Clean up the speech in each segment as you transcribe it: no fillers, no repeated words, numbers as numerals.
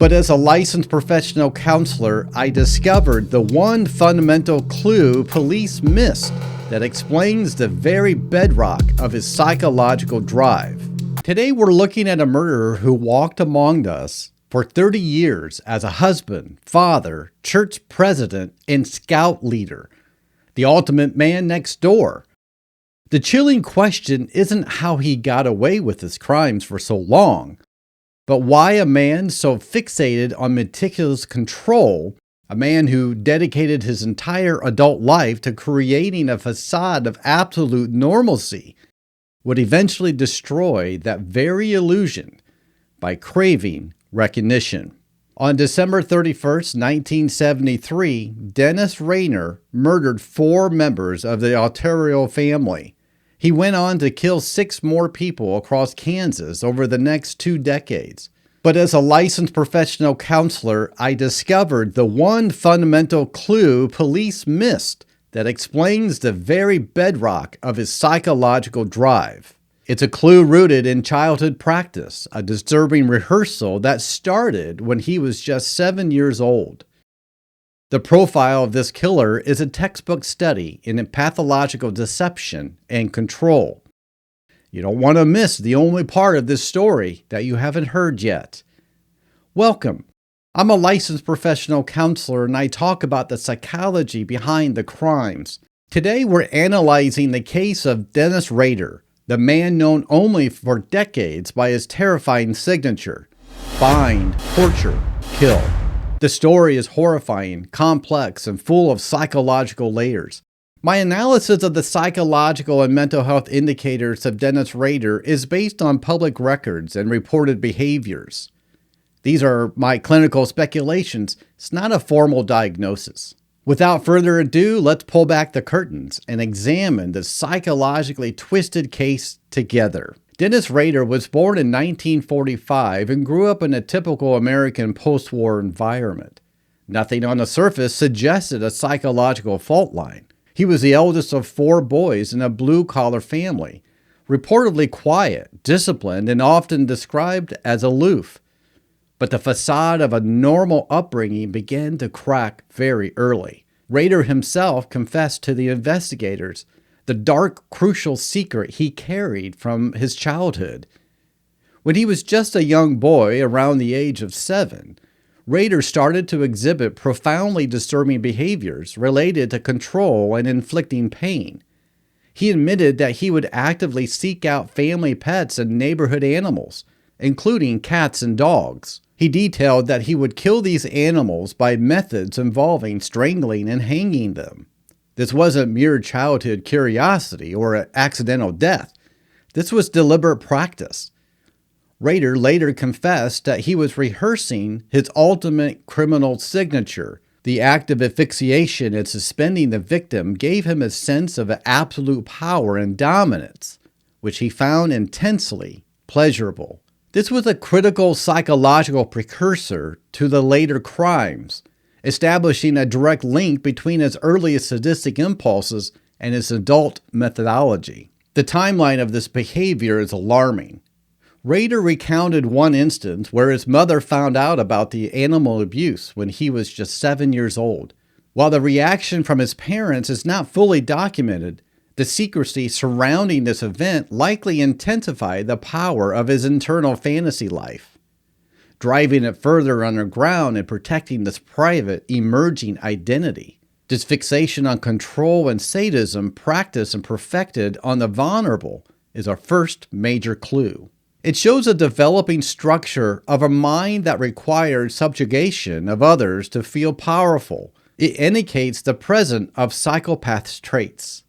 But as a licensed professional counselor, I discovered the one fundamental clue police missed that explains the very bedrock of his psychological drive. Today we're looking at a murderer who walked among us for 30 years as a husband, father, church president, and scout leader. The ultimate man next door. The chilling question isn't how he got away with his crimes for so long, but why a man so fixated on meticulous control, a man who dedicated his entire adult life to creating a facade of absolute normalcy, would eventually destroy that very illusion by craving recognition. On December 31st, 1973, Dennis Rader murdered 4 members of the Ontario family. He went on to kill 6 more people across Kansas over the next 2 decades. But as a licensed professional counselor, I discovered the one fundamental clue police missed that explains the very bedrock of his psychological drive. It's a clue rooted in childhood practice, a disturbing rehearsal that started when he was just 7 years old. The profile of this killer is a textbook study in pathological deception and control. You don't want to miss the only part of this story that you haven't heard yet. Welcome. I'm a licensed professional counselor and I talk about the psychology behind the crimes. Today we're analyzing the case of Dennis Rader, the man known only for decades by his terrifying signature: find, torture, kill. The story is horrifying, complex, and full of psychological layers. My analysis of the psychological and mental health indicators of Dennis Rader is based on public records and reported behaviors. These are my clinical speculations. It's not a formal diagnosis. Without further ado, let's pull back the curtains and examine the psychologically twisted case together. Dennis Rader was born in 1945 and grew up in a typical American post-war environment. Nothing on the surface suggested a psychological fault line. He was the eldest of 4 boys in a blue-collar family, reportedly quiet, disciplined, and often described as aloof. But the facade of a normal upbringing began to crack very early. Rader himself confessed to the investigators the dark, crucial secret he carried from his childhood. When he was just a young boy, around the age of 7, Rader started to exhibit profoundly disturbing behaviors related to control and inflicting pain. He admitted that he would actively seek out family pets and neighborhood animals, including cats and dogs. He detailed that he would kill these animals by methods involving strangling and hanging them. This wasn't mere childhood curiosity or an accidental death. This was deliberate practice. Rader later confessed that he was rehearsing his ultimate criminal signature. The act of asphyxiation and suspending the victim gave him a sense of absolute power and dominance, which he found intensely pleasurable. This was a critical psychological precursor to the later crimes, establishing a direct link between his earliest sadistic impulses and his adult methodology. The timeline of this behavior is alarming. Rader recounted one instance where his mother found out about the animal abuse when he was just 7 years old. While the reaction from his parents is not fully documented, the secrecy surrounding this event likely intensified the power of his internal fantasy life, driving it further underground and protecting this private, emerging identity. This fixation on control and sadism practiced and perfected on the vulnerable is our first major clue. It shows a developing structure of a mind that requires subjugation of others to feel powerful. It indicates the presence of psychopath's traits.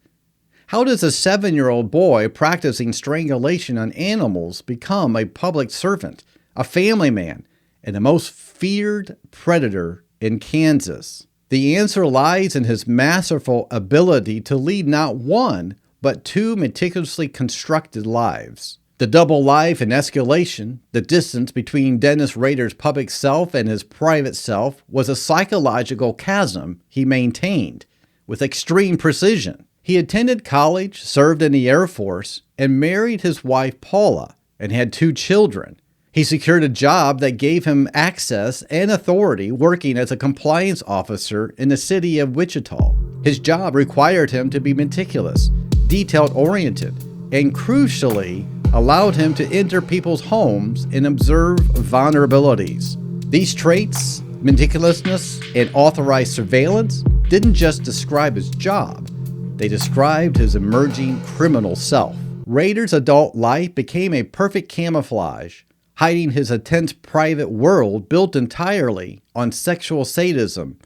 How does a 7-year-old boy practicing strangulation on animals become a public servant, a family man, and the most feared predator in Kansas? The answer lies in his masterful ability to lead not one, but 2 meticulously constructed lives. The double life and escalation, the distance between Dennis Rader's public self and his private self, was a psychological chasm he maintained with extreme precision. He attended college, served in the Air Force, and married his wife Paula, and had 2 children. He secured a job that gave him access and authority working as a compliance officer in the city of Wichita. His job required him to be meticulous, detail-oriented, and crucially, allowed him to enter people's homes and observe vulnerabilities. These traits, meticulousness, and authorized surveillance, didn't just describe his job, they described his emerging criminal self. Rader's adult life became a perfect camouflage, hiding his intense private world built entirely on sexual sadism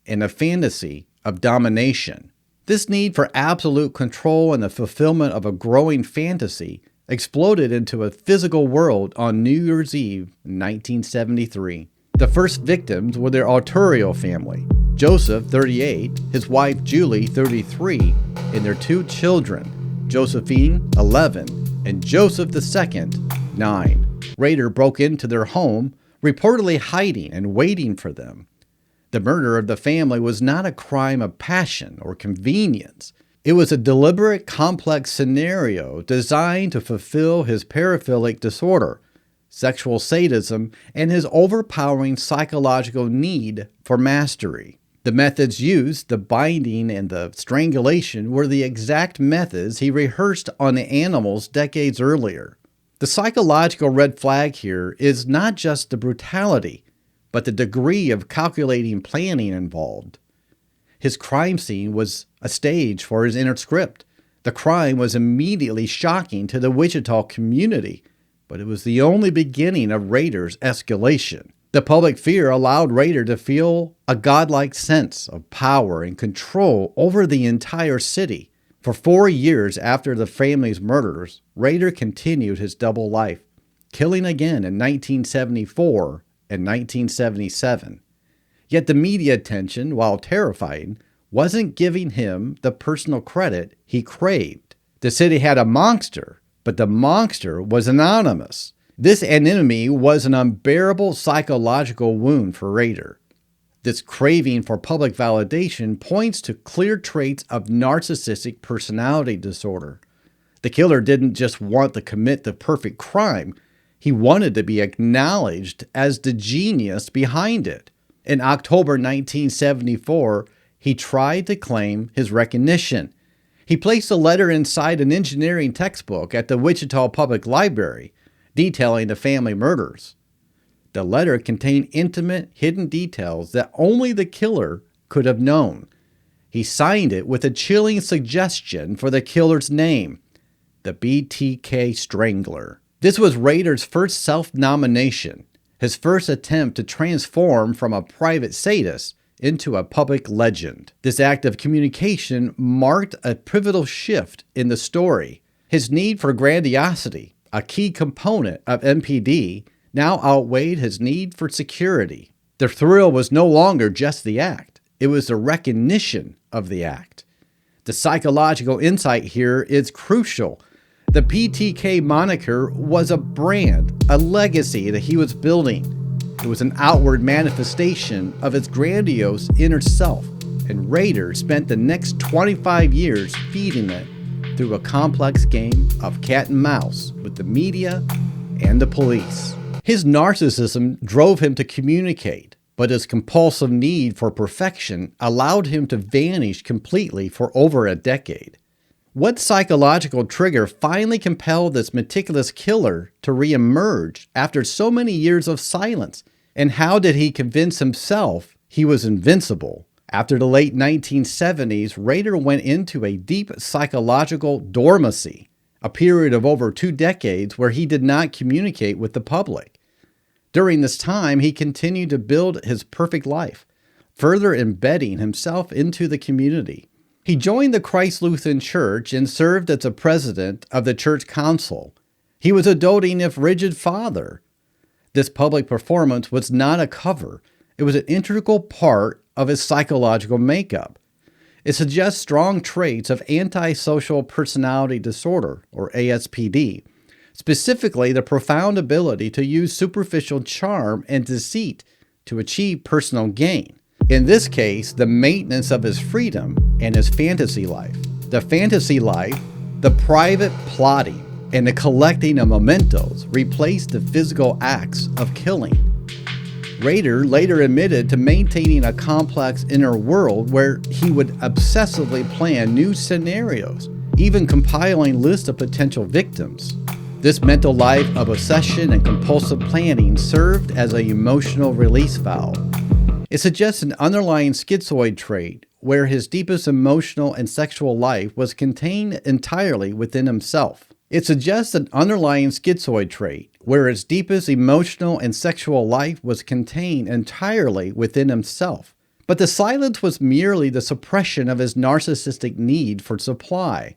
and a fantasy of domination. This need for absolute control and the fulfillment of a growing fantasy exploded into a physical world on New Year's Eve, 1973. The first victims were their Arturo family, Joseph, 38, his wife Julie, 33, and their two children, Josephine, 11, and Joseph II, 9. Rader broke into their home, reportedly hiding and waiting for them. The murder of the family was not a crime of passion or convenience. It was a deliberate, complex scenario designed to fulfill his paraphilic disorder, sexual sadism, and his overpowering psychological need for mastery. The methods used, the binding and the strangulation, were the exact methods he rehearsed on the animals decades earlier. The psychological red flag here is not just the brutality, but the degree of calculating planning involved. His crime scene was a stage for his inner script. The crime was immediately shocking to the Wichita community, but it was the only beginning of Rader's escalation. The public fear allowed Rader to feel a godlike sense of power and control over the entire city. For 4 years after the family's murders, Rader continued his double life, killing again in 1974 and 1977. Yet the media attention, while terrifying, wasn't giving him the personal credit he craved. The city had a monster, but the monster was anonymous. This enemy was an unbearable psychological wound for Rader. This craving for public validation points to clear traits of narcissistic personality disorder. The killer didn't just want to commit the perfect crime, he wanted to be acknowledged as the genius behind it. In October 1974, he tried to claim his recognition. He placed a letter inside an engineering textbook at the Wichita Public Library, detailing the family murders. The letter contained intimate, hidden details that only the killer could have known. He signed it with a chilling suggestion for the killer's name, the BTK Strangler. This was Rader's first self-nomination, his first attempt to transform from a private sadist into a public legend. This act of communication marked a pivotal shift in the story. His need for grandiosity, a key component of MPD, now outweighed his need for security. The thrill was no longer just the act. It was the recognition of the act. The psychological insight here is crucial. The BTK moniker was a brand, a legacy that he was building. It was an outward manifestation of his grandiose inner self, and Rader spent the next 25 years feeding it through a complex game of cat and mouse with the media and the police. His narcissism drove him to communicate, but his compulsive need for perfection allowed him to vanish completely for over a decade. What psychological trigger finally compelled this meticulous killer to reemerge after so many years of silence? And how did he convince himself he was invincible? After the late 1970s, Rader went into a deep psychological dormancy, a period of over 2 decades where he did not communicate with the public. During this time, he continued to build his perfect life, further embedding himself into the community. He joined the Christ Lutheran Church and served as a president of the church council. He was a doting if rigid father. This public performance was not a cover. It was an integral part of his psychological makeup. It suggests strong traits of antisocial personality disorder, or ASPD, specifically the profound ability to use superficial charm and deceit to achieve personal gain. In this case, the maintenance of his freedom and his fantasy life. The fantasy life, the private plotting, and the collecting of mementos replaced the physical acts of killing. Rader later admitted to maintaining a complex inner world where he would obsessively plan new scenarios, even compiling lists of potential victims. This mental life of obsession and compulsive planning served as an emotional release valve. It suggests an underlying schizoid trait where his deepest emotional and sexual life was contained entirely within himself. It suggests an underlying schizoid trait where his deepest emotional and sexual life was contained entirely within himself. But the silence was merely the suppression of his narcissistic need for supply.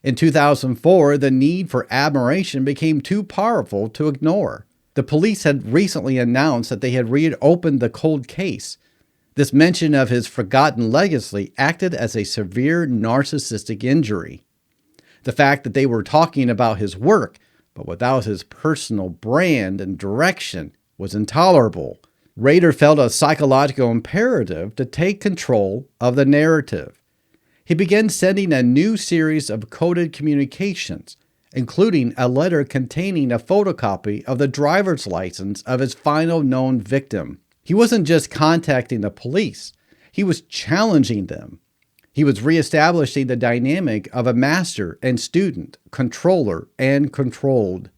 In 2004, the need for admiration became too powerful to ignore. The police had recently announced that they had reopened the cold case. This mention of his forgotten legacy acted as a severe narcissistic injury. The fact that they were talking about his work, but without his personal brand and direction, was intolerable. Rader felt a psychological imperative to take control of the narrative. He began sending a new series of coded communications, including a letter containing a photocopy of the driver's license of his final known victim. He wasn't just contacting the police, he was challenging them. He was reestablishing the dynamic of a master and student, controller and controlled.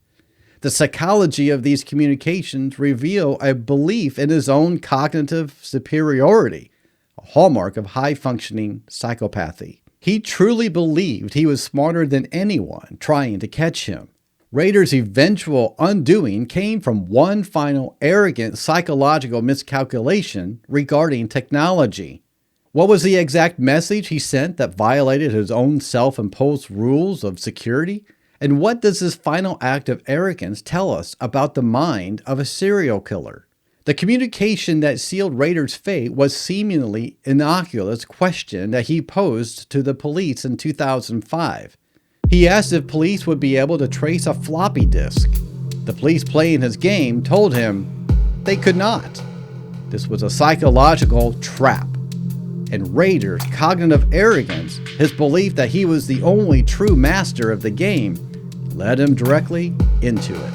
The psychology of these communications reveal a belief in his own cognitive superiority, a hallmark of high-functioning psychopathy. He truly believed he was smarter than anyone trying to catch him. Rader's eventual undoing came from one final arrogant psychological miscalculation regarding technology. What was the exact message he sent that violated his own self-imposed rules of security? And what does this final act of arrogance tell us about the mind of a serial killer? The communication that sealed Rader's fate was seemingly innocuous question that he posed to the police in 2005. He asked if police would be able to trace a floppy disk. The police playing his game told him they could not. This was a psychological trap. And Rader's cognitive arrogance, his belief that he was the only true master of the game, led him directly into it.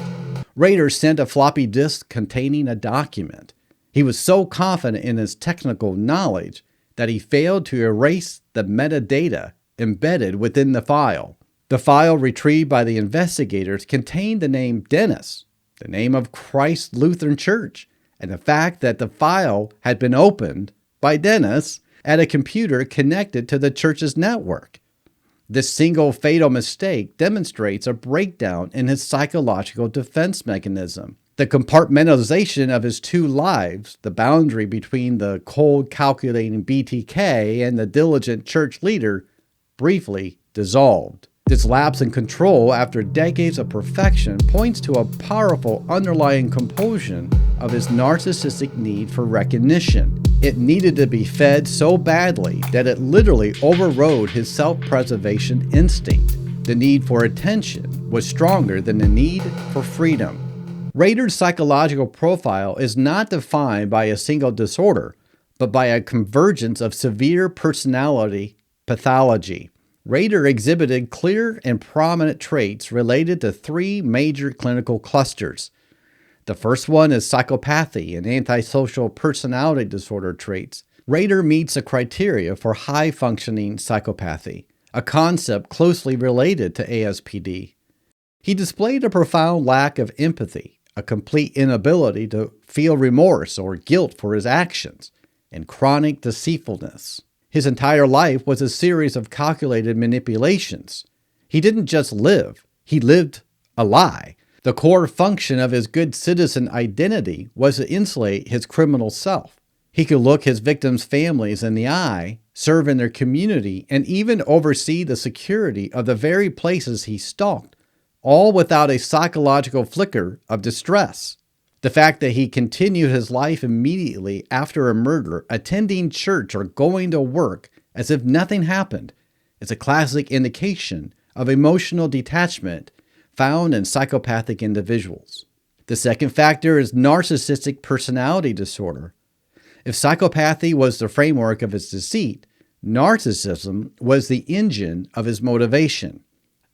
Rader sent a floppy disk containing a document. He was so confident in his technical knowledge that he failed to erase the metadata embedded within the file. The file retrieved by the investigators contained the name Dennis, the name of Christ Lutheran Church, and the fact that the file had been opened by Dennis at a computer connected to the church's network. This single fatal mistake demonstrates a breakdown in his psychological defense mechanism. The compartmentalization of his two lives, the boundary between the cold, calculating BTK and the diligent church leader, briefly dissolved. This lapse in control after decades of perfection points to a powerful underlying compulsion of his narcissistic need for recognition. It needed to be fed so badly that it literally overrode his self-preservation instinct. The need for attention was stronger than the need for freedom. Rader's psychological profile is not defined by a single disorder, but by a convergence of severe personality pathology. Rader exhibited clear and prominent traits related to three major clinical clusters. The first one is psychopathy and antisocial personality disorder traits. Rader meets the criteria for high-functioning psychopathy, a concept closely related to ASPD. He displayed a profound lack of empathy, a complete inability to feel remorse or guilt for his actions, and chronic deceitfulness. His entire life was a series of calculated manipulations. He didn't just live, he lived a lie. The core function of his good citizen identity was to insulate his criminal self. He could look his victims' families in the eye, serve in their community, and even oversee the security of the very places he stalked, all without a psychological flicker of distress. The fact that he continued his life immediately after a murder, attending church or going to work as if nothing happened, is a classic indication of emotional detachment found in psychopathic individuals. The second factor is narcissistic personality disorder. If psychopathy was the framework of his deceit, narcissism was the engine of his motivation.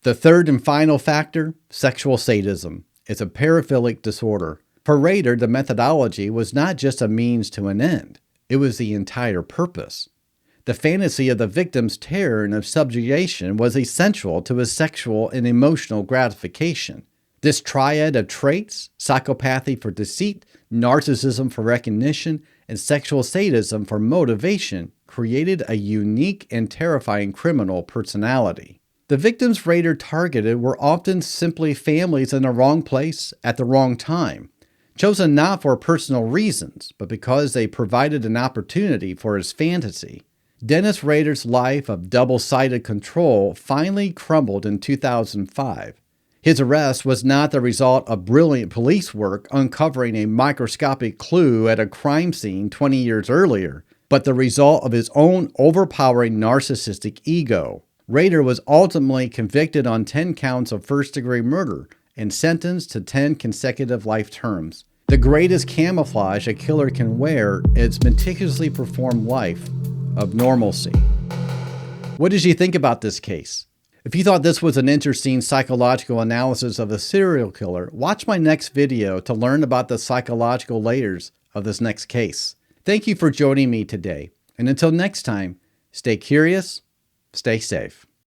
The third and final factor, sexual sadism. It's a paraphilic disorder. For Rader, the methodology was not just a means to an end. It was the entire purpose. The fantasy of the victim's terror and of subjugation was essential to his sexual and emotional gratification. This triad of traits, psychopathy for deceit, narcissism for recognition, and sexual sadism for motivation, created a unique and terrifying criminal personality. The victims Rader targeted were often simply families in the wrong place at the wrong time, chosen not for personal reasons, but because they provided an opportunity for his fantasy. Dennis Rader's life of double-sided control finally crumbled in 2005. His arrest was not the result of brilliant police work uncovering a microscopic clue at a crime scene 20 years earlier, but the result of his own overpowering narcissistic ego. Rader was ultimately convicted on 10 counts of first-degree murder and sentenced to 10 consecutive life terms. The greatest camouflage a killer can wear is meticulously performed life of normalcy. What did you think about this case? If you thought this was an interesting psychological analysis of a serial killer, watch my next video to learn about the psychological layers of this next case. Thank you for joining me today, and until next time, stay curious, stay safe.